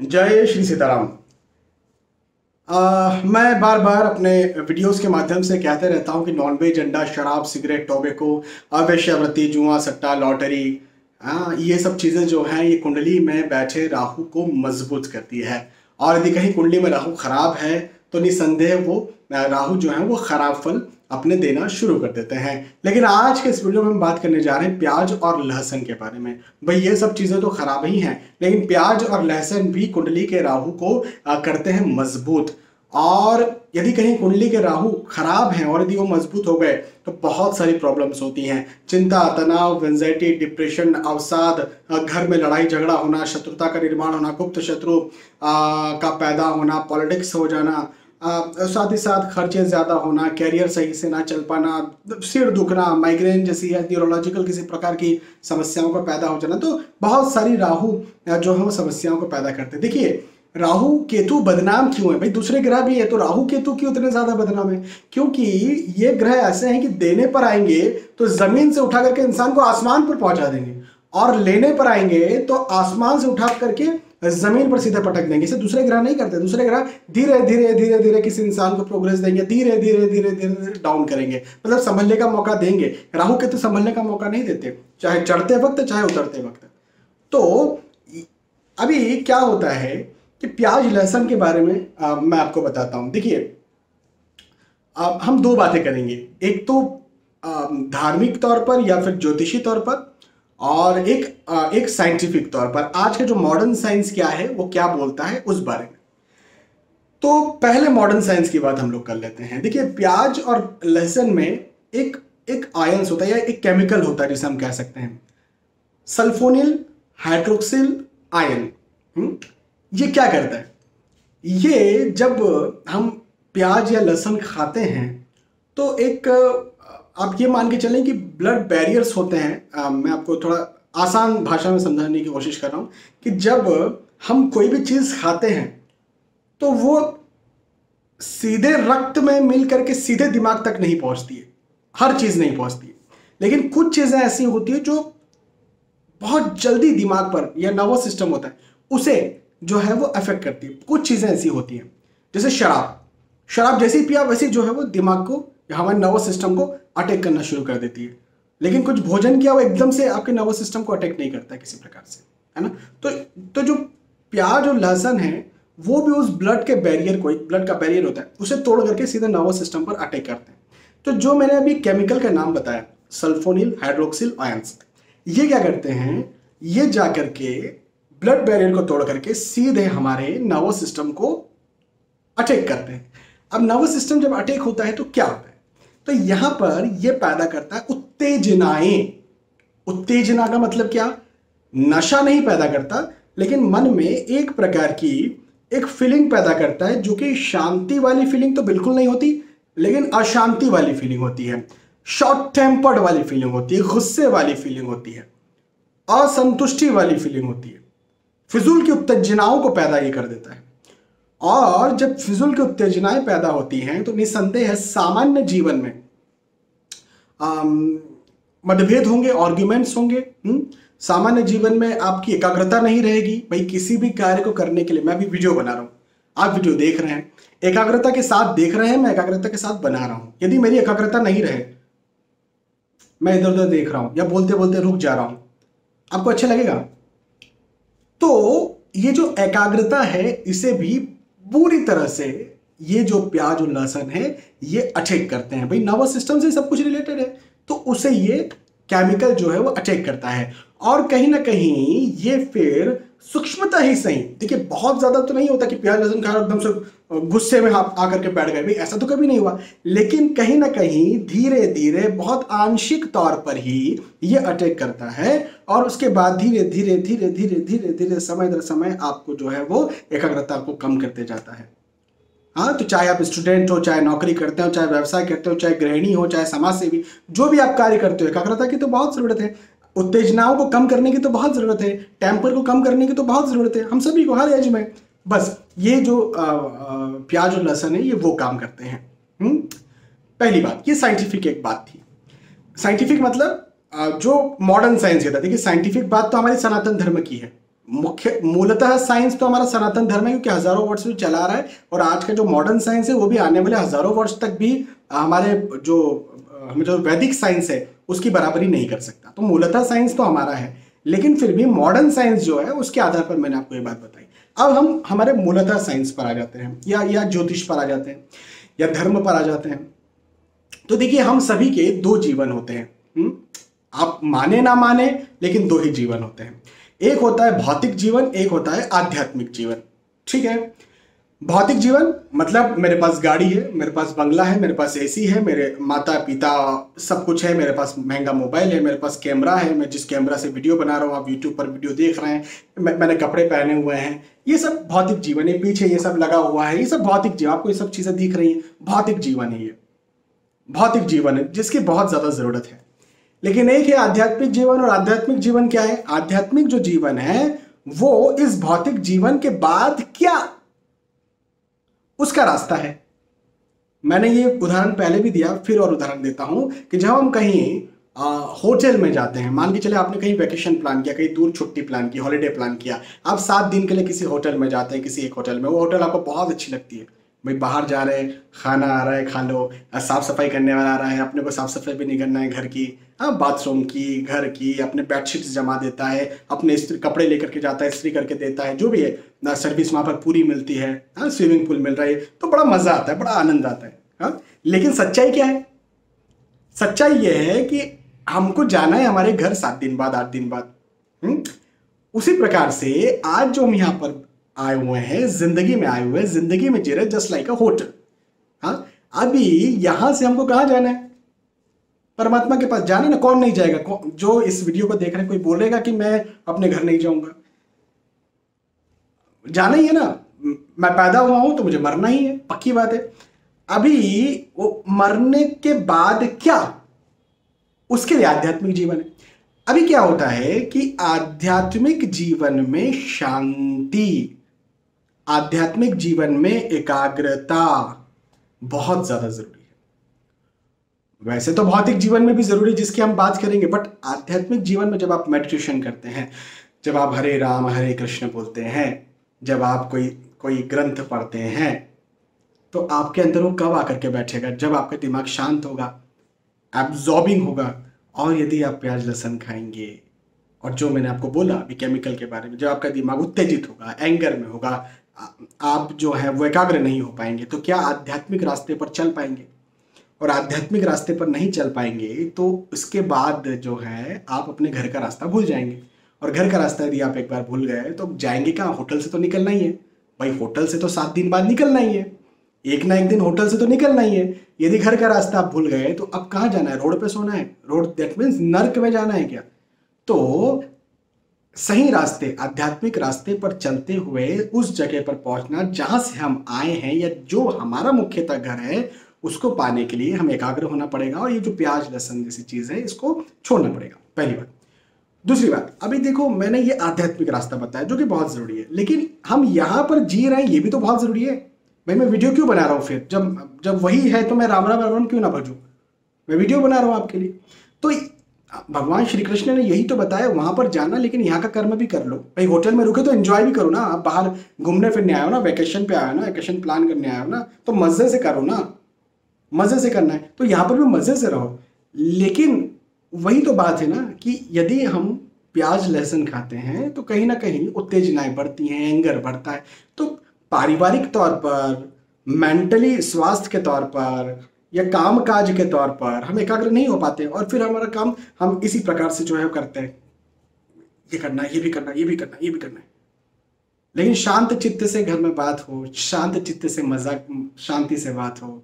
जय श्री सीताराम। मैं बार बार अपने वीडियोस के माध्यम से कहते रहता हूं कि नॉनवेज, अंडा, शराब, सिगरेट, टोबैको, अवेश्यावृत्ति, जुआ, सट्टा, लॉटरी, ये सब चीज़ें जो हैं ये कुंडली में बैठे राहु को मजबूत करती है। और यदि कहीं कुंडली में राहु खराब है तो निसंदेह वो राहु जो है वो खराब फल अपने देना शुरू कर देते हैं। लेकिन आज के इस वीडियो में हम बात करने जा रहे हैं प्याज और लहसुन के बारे में। भाई ये सब चीज़ें तो खराब ही हैं, लेकिन प्याज और लहसुन भी कुंडली के राहु को करते हैं मजबूत। और यदि कहीं कुंडली के राहु खराब हैं और यदि वो मजबूत हो गए तो बहुत सारी प्रॉब्लम्स होती हैं। चिंता, तनाव, एंजाइटी, डिप्रेशन, अवसाद, घर में लड़ाई झगड़ा होना, शत्रुता का निर्माण होना, गुप्त शत्रु का पैदा होना, पॉलिटिक्स हो जाना, साथ ही साथ खर्चे ज़्यादा होना, कैरियर सही से ना चल पाना, सिर दुखना, माइग्रेन जैसी या न्यूरोलॉजिकल किसी प्रकार की समस्याओं का पैदा हो जाना। तो बहुत सारी राहु जो है वो समस्याओं को पैदा करते हैं। देखिए, राहु केतु बदनाम क्यों है? भाई दूसरे ग्रह भी है तो राहु केतु क्यों इतने ज्यादा बदनाम है? क्योंकि ये ग्रह ऐसे हैं कि देने पर आएंगे तो जमीन से उठा करके इंसान को आसमान पर पहुंचा देंगे, और लेने पर आएंगे तो आसमान से उठा करके जमीन पर सीधे पटक देंगे। इसे दूसरे ग्रह नहीं करते। दूसरे ग्रह धीरे धीरे धीरे धीरे किसी इंसान को प्रोग्रेस देंगे, धीरे धीरे धीरे धीरे डाउन करेंगे, मतलब संभलने का मौका देंगे। राहु केतु संभलने का मौका नहीं देते, चाहे चढ़ते वक्त चाहे उतरते वक्त। तो अभी क्या होता है कि प्याज लहसुन के बारे में मैं आपको बताता हूं। देखिए, हम दो बातें करेंगे, एक तो धार्मिक तौर पर या फिर ज्योतिषी तौर पर, और एक साइंटिफिक तौर पर। आज के जो मॉडर्न साइंस क्या है वो क्या बोलता है उस बारे में। तो पहले मॉडर्न साइंस की बात हम लोग कर लेते हैं। देखिए, प्याज और लहसुन में एक एक आयंस होता है या एक केमिकल होता है जिसे हम कह सकते हैं सल्फोनिल हाइड्रोक्सिल आयन। ये क्या करता है? ये जब हम प्याज या लहसुन खाते हैं तो एक आप ये मान के चलें कि ब्लड बैरियर्स होते हैं। मैं आपको थोड़ा आसान भाषा में समझाने की कोशिश कर रहा हूँ कि जब हम कोई भी चीज़ खाते हैं तो वो सीधे रक्त में मिल करके सीधे दिमाग तक नहीं पहुँचती है, हर चीज़ नहीं पहुँचती है। लेकिन कुछ चीज़ें ऐसी होती है जो बहुत जल्दी दिमाग पर या नर्वस सिस्टम होता है उसे जो है वो अफेक्ट करती है। कुछ चीज़ें ऐसी होती हैं, जैसे शराब जैसी पिया वैसी जो है वो दिमाग को या हमारे नर्वस सिस्टम को अटैक करना शुरू कर देती है। लेकिन कुछ भोजन किया वो एकदम से आपके नर्वस सिस्टम को अटैक नहीं करता किसी प्रकार से, है ना। तो जो प्याज और लहसुन है वो भी उस ब्लड के बैरियर को, एक ब्लड का बैरियर होता है, उसे तोड़ करके सीधे नर्वस सिस्टम पर अटैक करते हैं। तो जो मैंने अभी केमिकल का नाम बताया सल्फोनिल हाइड्रोक्सिल आयंस, ये क्या करते हैं? ये जाकर के ब्लड बैरियर को तोड़ करके सीधे हमारे नर्वस सिस्टम को अटैक करते हैं। अब नर्वस सिस्टम जब अटैक होता है तो क्या होता है? तो यहां पर यह पैदा करता है उत्तेजनाएं। उत्तेजना का मतलब क्या? नशा नहीं पैदा करता, लेकिन मन में एक प्रकार की एक फीलिंग पैदा करता है जो कि शांति वाली फीलिंग तो बिल्कुल नहीं होती, लेकिन अशांति वाली फीलिंग होती है, शॉर्ट टेम्पर्ड वाली फीलिंग होती है, गुस्से वाली फीलिंग होती है, असंतुष्टि वाली फीलिंग होती है। फिजूल की उत्तेजनाओं को पैदा ये कर देता है। और जब फिजूल की उत्तेजनाएं पैदा होती हैं तो निसंदेह है सामान्य जीवन में मतभेद होंगे, आर्ग्यूमेंट्स होंगे। सामान्य जीवन में आपकी एकाग्रता नहीं रहेगी। भाई किसी भी कार्य को करने के लिए, मैं अभी वीडियो बना रहा हूं, आप वीडियो देख रहे हैं, एकाग्रता के साथ देख रहे हैं, मैं एकाग्रता के साथ बना रहा हूं। यदि मेरी एकाग्रता नहीं रहे, मैं इधर उधर देख रहा हूं या बोलते बोलते रुक जा रहा हूं, आपको अच्छा लगेगा? तो ये जो एकाग्रता है इसे भी पूरी तरह से ये जो प्याज और लहसुन है ये अटैक करते हैं। भाई नर्वस सिस्टम से सब कुछ रिलेटेड है, तो उसे ये केमिकल जो है वो अटैक करता है। और कहीं ना कहीं ये फिर सूक्ष्मता ही सही, देखिए बहुत ज्यादा तो नहीं होता कि प्याज लहसुन खा एकदम से गुस्से में आप आकर के बैठ गए, भाई ऐसा तो कभी नहीं हुआ। लेकिन कहीं ना कहीं धीरे धीरे बहुत आंशिक तौर पर ही ये अटैक करता है, और उसके बाद धीरे धीरे धीरे धीरे धीरे धीरे समय दर समय आपको जो है वो एकाग्रता को कम करते जाता है। हाँ, तो चाहे आप स्टूडेंट हो, चाहे नौकरी करते हो, चाहे व्यवसाय करते हो, चाहे गृहिणी हो, चाहे समाज सेवी, जो भी आप कार्य करते हो, एकाग्रता की तो बहुत जरूरत है। उत्तेजनाओं को कम करने की तो बहुत जरूरत है, टेम्पर को कम करने की तो बहुत जरूरत है, हम सभी को हर एज में। बस ये जो प्याज और लहसुन है ये वो काम करते हैं। पहली बात, ये साइंटिफिक एक बात थी। साइंटिफिक मतलब जो मॉडर्न साइंस कहता है। देखिए, साइंटिफिक बात तो हमारी सनातन धर्म की है, मुख्य मूलतः साइंस तो हमारा सनातन धर्म है, क्योंकि हजारों वर्ष से चला रहा है, और आज का जो मॉडर्न साइंस है वो भी आने वाले हजारों वर्ष तक भी हमारे जो हमें जो वैदिक साइंस है उसकी बराबरी नहीं कर सकता। तो मूलतः साइंस तो हमारा है, लेकिन फिर भी मॉडर्न साइंस जो है उसके आधार पर मैंने आपको ये बात बताई। अब हम हमारे मूलतः साइंस पर आ जाते हैं, या ज्योतिष पर आ जाते हैं, या धर्म पर आ जाते हैं। तो देखिए, हम सभी के दो जीवन होते हैं। आप माने ना माने, लेकिन दो ही जीवन होते हैं। एक होता है भौतिक जीवन, एक होता है आध्यात्मिक जीवन। ठीक है, भौतिक जीवन मतलब मेरे पास गाड़ी है, मेरे पास बंगला है, मेरे पास एसी है, मेरे माता पिता सब कुछ है, मेरे पास महंगा मोबाइल है, मेरे पास कैमरा है, मैं जिस कैमरा से वीडियो बना रहा हूँ, आप यूट्यूब पर वीडियो देख रहे हैं, मैंने कपड़े पहने हुए हैं, ये सब भौतिक जीवन है। पीछे ये सब लगा हुआ है, ये सब भौतिक जीवन, आपको ये सब चीजें दिख रही हैं, भौतिक जीवन है, ये भौतिक जीवन है जिसकी बहुत ज्यादा जरूरत है। लेकिन एक है आध्यात्मिक जीवन, और आध्यात्मिक जीवन क्या है? आध्यात्मिक जो जीवन है वो इस भौतिक जीवन के बाद क्या उसका रास्ता है। मैंने ये उदाहरण पहले भी दिया, फिर और उदाहरण देता हूं कि जब हम कहीं होटल में जाते हैं, मान के चले आपने कहीं वैकेशन प्लान किया, कहीं दूर छुट्टी प्लान की, हॉलीडे प्लान किया, आप 7 दिन के लिए किसी होटल में जाते हैं, किसी एक होटल में, वो होटल आपको बहुत अच्छी लगती है, भाई बाहर जा रहे हैं, खाना आ रहा है, खा लो, साफ सफाई करने वाला आ रहा है, अपने को साफ सफाई भी नहीं करना है घर की, बाथरूम की, घर की, अपने बेडशीट्स जमा देता है, अपने कपड़े लेकर के जाता है, इस्त्री करके देता है, जो भी है ना, सर्विस वहाँ पर पूरी मिलती है, स्विमिंग पूल मिल रहा है, तो बड़ा मजा आता है, बड़ा आनंद आता है। लेकिन सच्चाई क्या है? सच्चाई यह है कि हमको जाना है हमारे घर 7 दिन बाद, 8 दिन बाद। उसी प्रकार से आज जो हम यहाँ पर आए हुए हैं, जिंदगी में आए हुए हैं, जिंदगी में जी रहे, जस्ट लाइक अ होटल। हाँ, अभी यहां से हमको कहां जाना है? परमात्मा के पास जाना ना। कौन नहीं जाएगा? जो इस वीडियो को देख रहे हैं, कोई बोलेगा कि मैं अपने घर नहीं जाऊंगा? जाना ही है ना। मैं पैदा हुआ हूं तो मुझे मरना ही है, पक्की बात है। अभी वो मरने के बाद क्या, उसके लिए आध्यात्मिक जीवन है। अभी क्या होता है कि आध्यात्मिक जीवन में शांति, आध्यात्मिक जीवन में एकाग्रता बहुत ज्यादा जरूरी है। वैसे तो भौतिक जीवन में भी जरूरी है, जिसकी हम बात करेंगे, बट आध्यात्मिक जीवन में जब आप मेडिटेशन करते हैं, जब आप हरे राम हरे कृष्ण बोलते हैं, जब आप कोई ग्रंथ पढ़ते हैं, तो आपके अंदर वो कब आकर के बैठेगा? जब आपका दिमाग शांत होगा, एब्जॉर्बिंग होगा। और यदि आप प्याज लहसुन खाएंगे, और जो मैंने आपको बोला अभी केमिकल के बारे में, जब आपका दिमाग उत्तेजित होगा, एंगर में होगा, आप जो है वो एकाग्र नहीं हो पाएंगे, तो क्या आध्यात्मिक रास्ते पर चल पाएंगे? और आध्यात्मिक रास्ते पर नहीं चल पाएंगे तो इसके बाद जो है आप अपने घर का रास्ता भूल जाएंगे। और घर का रास्ता यदि आप एक बार भूल गए तो जाएंगे कहाँ? होटल से तो निकलना ही है भाई, होटल से तो 7 दिन बाद निकलना ही है, एक ना एक दिन होटल से तो निकलना ही है। यदि घर का रास्ता आप भूल गए तो अब कहाँ जाना है? रोड पे सोना है? रोड दैट मीन्स नर्क में जाना है क्या? तो सही रास्ते, आध्यात्मिक रास्ते पर चलते हुए उस जगह पर पहुंचना जहां से हम आए हैं, या जो हमारा मुख्यतः घर है, उसको पाने के लिए हमें एकाग्र होना पड़ेगा। और ये जो प्याज लहसुन जैसी चीज है, इसको छोड़ना पड़ेगा, पहली बात। दूसरी बात, अभी देखो मैंने ये आध्यात्मिक रास्ता बताया जो कि बहुत जरूरी है, लेकिन हम यहां पर जी रहे हैं, ये भी तो बहुत जरूरी है। भाई मैं वीडियो क्यों बना रहा हूं फिर? जब वही है तो मैं राम राम राम क्यों ना भजूं? मैं वीडियो बना रहा हूं आपके लिए। तो भगवान श्री कृष्ण ने यही तो बताया, वहां पर जाना, लेकिन यहाँ का कर्म भी कर लो। भाई होटल में रुके तो एंजॉय भी करो ना, आप बाहर घूमने फिरने आए हो ना, वेकेशन पे आए हो ना, वेकेशन प्लान करने आए हो ना, तो मजे से करो ना, मजे से करना है तो यहाँ पर भी मजे से रहो। लेकिन वही तो बात है ना कि यदि हम प्याज लहसुन खाते हैं तो कहीं ना कहीं उत्तेजनाएं बढ़ती हैं, एंगर बढ़ता है। तो पारिवारिक तौर पर, मेंटली स्वास्थ्य के तौर पर, या काम काज के तौर पर हम एकाग्र नहीं हो पाते, और फिर हमारा काम हम इसी प्रकार से जो है करते हैं, ये करना है, ये भी करना है, ये भी करना है, ये भी करना है। लेकिन शांत चित्त से घर में बात हो, शांत चित्त से मजाक, शांति से बात हो,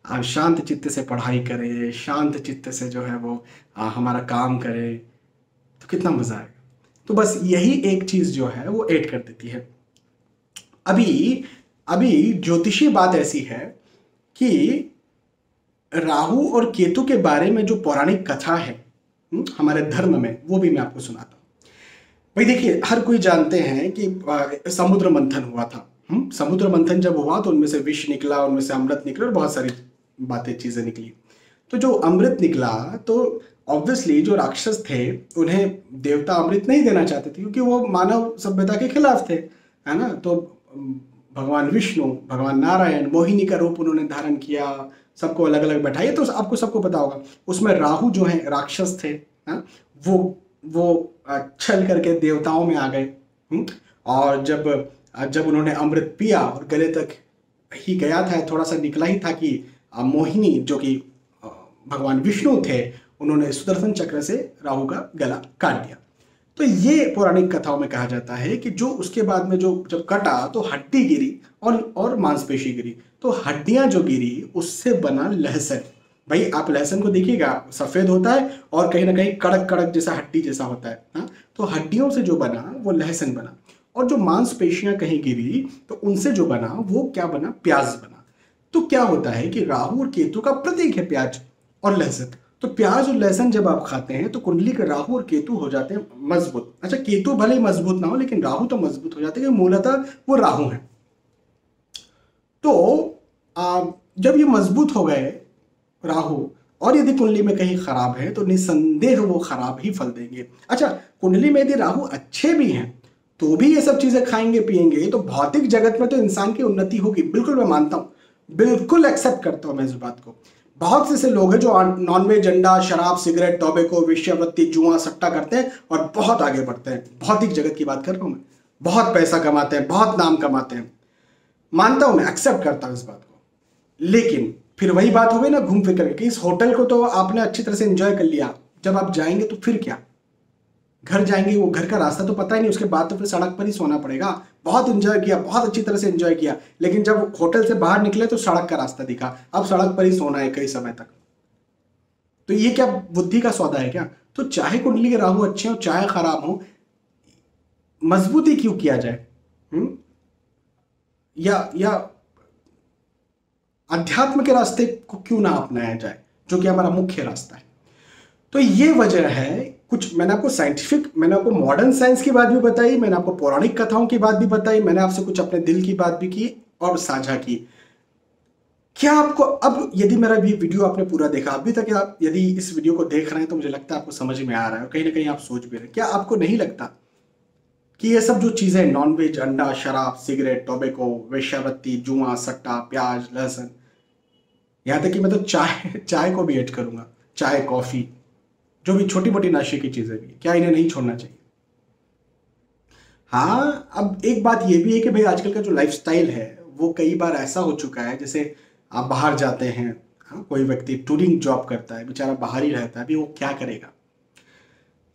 शांत चित्त से पढ़ाई करे, शांत चित्त से जो है वो हमारा काम करे, तो कितना मजा आएगा। तो बस यही एक चीज जो है वो ऐड कर देती है। अभी ज्योतिषी बात ऐसी है कि राहु और केतु के बारे में जो पौराणिक कथा है हमारे धर्म में, वो भी मैं आपको सुनाता हूं। भाई देखिए, हर कोई जानते हैं कि समुद्र मंथन हुआ था। समुद्र मंथन जब हुआ तो उनमें से विष निकला, उनमें से अमृत निकला, और बहुत सारी बातें चीजें निकली। तो जो अमृत निकला, तो ऑब्वियसली जो राक्षस थे उन्हें देवता अमृत नहीं देना चाहते थे क्योंकि वो मानव सभ्यता के खिलाफ थे, है ना। तो भगवान विष्णु, भगवान नारायण, मोहिनी का रूप उन्होंने धारण किया, सबको अलग अलग बैठाया। तो आपको सबको पता होगा उसमें राहु जो है राक्षस थे, हाँ? वो छल करके देवताओं में आ गए। और जब उन्होंने अमृत पिया और गले तक ही गया था, थोड़ा सा निकला ही था कि मोहिनी जो कि भगवान विष्णु थे, उन्होंने सुदर्शन चक्र से राहु का गला काट दिया। तो ये पौराणिक कथाओं में कहा जाता है कि जो उसके बाद में जो जब कटा तो हड्डी गिरी और मांसपेशी गिरी, तो हड्डियां जो गिरी उससे बना लहसन। भाई आप लहसन को देखिएगा, सफेद होता है और कहीं ना कहीं कड़क कड़क जैसा हड्डी जैसा होता है, हाँ? तो हड्डियों से जो बना वो लहसन बना, और जो मांसपेशियां कहीं गिरी तो उनसे जो बना वो क्या बना, प्याज बना। तो क्या होता है कि राहु और केतु का प्रतीक है प्याज और लहसुन। तो प्याज और लहसुन जब आप खाते हैं तो कुंडली के राहु और केतु हो जाते हैं मजबूत। अच्छा, केतु भले ही मजबूत ना हो लेकिन राहु तो मजबूत हो जाते हैं, मूलतः वो राहु है। तो जब ये मजबूत हो गए राहु, और यदि कुंडली में कहीं खराब है तो निसंदेह वो खराब ही फल देंगे। अच्छा, कुंडली में यदि राहु अच्छे भी हैं तो भी ये सब चीजें खाएंगे पिएंगे तो भौतिक जगत में तो इंसान की उन्नति होगी। बिल्कुल मैं मानता हूं, बिल्कुल एक्सेप्ट करता हूं मैं इस बात को। बहुत से ऐसे लोग हैं जो नॉनवेज, अंडा, शराब, सिगरेट, टोबैको, वेश्यावृत्ति, जुआ, सट्टा करते हैं और बहुत आगे बढ़ते हैं। भौतिक जगत की बात कर रहा हूं मैं। बहुत पैसा कमाते हैं, बहुत नाम कमाते हैं, मानता हूं मैं, एक्सेप्ट करता हूं इस बात को। लेकिन फिर वही बात हो गई ना घूम फिर करके कि इस होटल को तो आपने अच्छी तरह से एंजॉय कर लिया, जब आप जाएंगे तो फिर क्या, घर जाएंगे, वो घर का रास्ता तो पता ही नहीं, उसके बाद तो फिर सड़क पर ही सोना पड़ेगा। बहुत एंजॉय किया, बहुत अच्छी तरह से एंजॉय किया, लेकिन जब होटल से बाहर निकले तो सड़क का रास्ता दिखा, अब सड़क पर ही सोना है कई समय तक। तो ये क्या बुद्धि का सौदा है क्या? तो चाहे कुंडली के राहु अच्छे हो चाहे खराब हो, मजबूती क्यों किया जाए? या अध्यात्म के रास्ते को क्यों ना अपनाया जाए, जो कि हमारा मुख्य रास्ता है। तो ये वजह है। कुछ मैंने आपको साइंटिफिक, मैंने आपको मॉडर्न साइंस की बात भी बताई, मैंने आपको पौराणिक कथाओं की बात भी बताई, मैंने आपसे कुछ अपने दिल की बात भी की और साझा की। क्या आपको अब, यदि मेरा भी वीडियो आपने पूरा देखा अभी तक, आप यदि इस वीडियो को देख रहे हैं तो मुझे लगता है आपको समझ में आ रहा है और कहीं ना कहीं आप सोच भी रहे हैं, क्या आपको नहीं लगता कि ये सब जो चीजें, नॉनवेज, अंडा, शराब, सिगरेट, टोबैको, वेश्यावृत्ति, जुआ, सट्टा, प्याज, लहसुन, यहां तक कि मैं तो चाय को भी ऐड करूंगा, चाय, कॉफी, जो भी छोटी मोटी नशे की चीजें भी, क्या इन्हें नहीं छोड़ना चाहिए? हाँ, अब एक बात ये भी है कि भाई आजकल का जो लाइफस्टाइल है वो कई बार ऐसा हो चुका है, जैसे आप बाहर जाते हैं, हाँ, कोई व्यक्ति टूरिंग जॉब करता है, बेचारा बाहर ही रहता है, अभी वो क्या करेगा,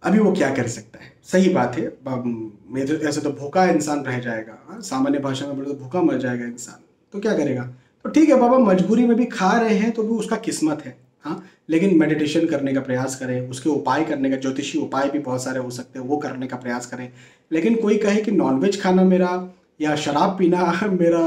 अभी वो क्या कर सकता है? सही बात है, मेरे ऐसे तो भूखा इंसान रह जाएगा, हाँ, सामान्य भाषा में बोले तो भूखा मर जाएगा इंसान, तो क्या करेगा? तो ठीक है बाबा, मजबूरी में भी खा रहे हैं तो भी उसका किस्मत है, हाँ। लेकिन मेडिटेशन करने का प्रयास करें, उसके उपाय करने का, ज्योतिषी उपाय भी बहुत सारे हो सकते हैं, वो करने का प्रयास करें। लेकिन कोई कहे कि नॉनवेज खाना मेरा या शराब पीना मेरा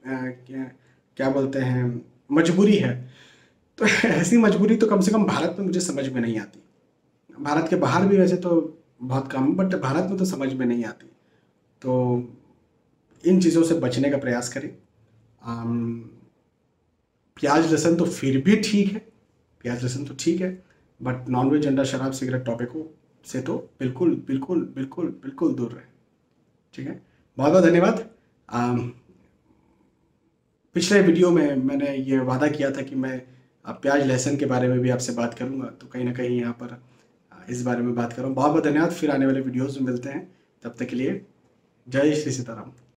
क्या बोलते हैं, मजबूरी है, तो ऐसी मजबूरी तो कम से कम भारत में मुझे समझ में नहीं आती। भारत के बाहर भी वैसे तो बहुत कम, बट भारत में तो समझ में नहीं आती। तो इन चीज़ों से बचने का प्रयास करें। प्याज लहसुन तो फिर भी ठीक है, प्याज लहसुन तो ठीक है, बट नॉनवेज, अंडा, शराब, सिगरेट, टोबैको से तो बिल्कुल बिल्कुल बिल्कुल बिल्कुल दूर रहे। ठीक है, बहुत बहुत धन्यवाद। पिछले वीडियो में मैंने ये वादा किया था कि मैं प्याज लहसुन के बारे में भी आपसे बात करूंगा, तो कहीं ना कहीं यहाँ पर इस बारे में बात करूँ। बहुत बहुत धन्यवाद। फिर आने वाले वीडियोज़ में मिलते हैं, तब तक के लिए जय श्री सीताराम।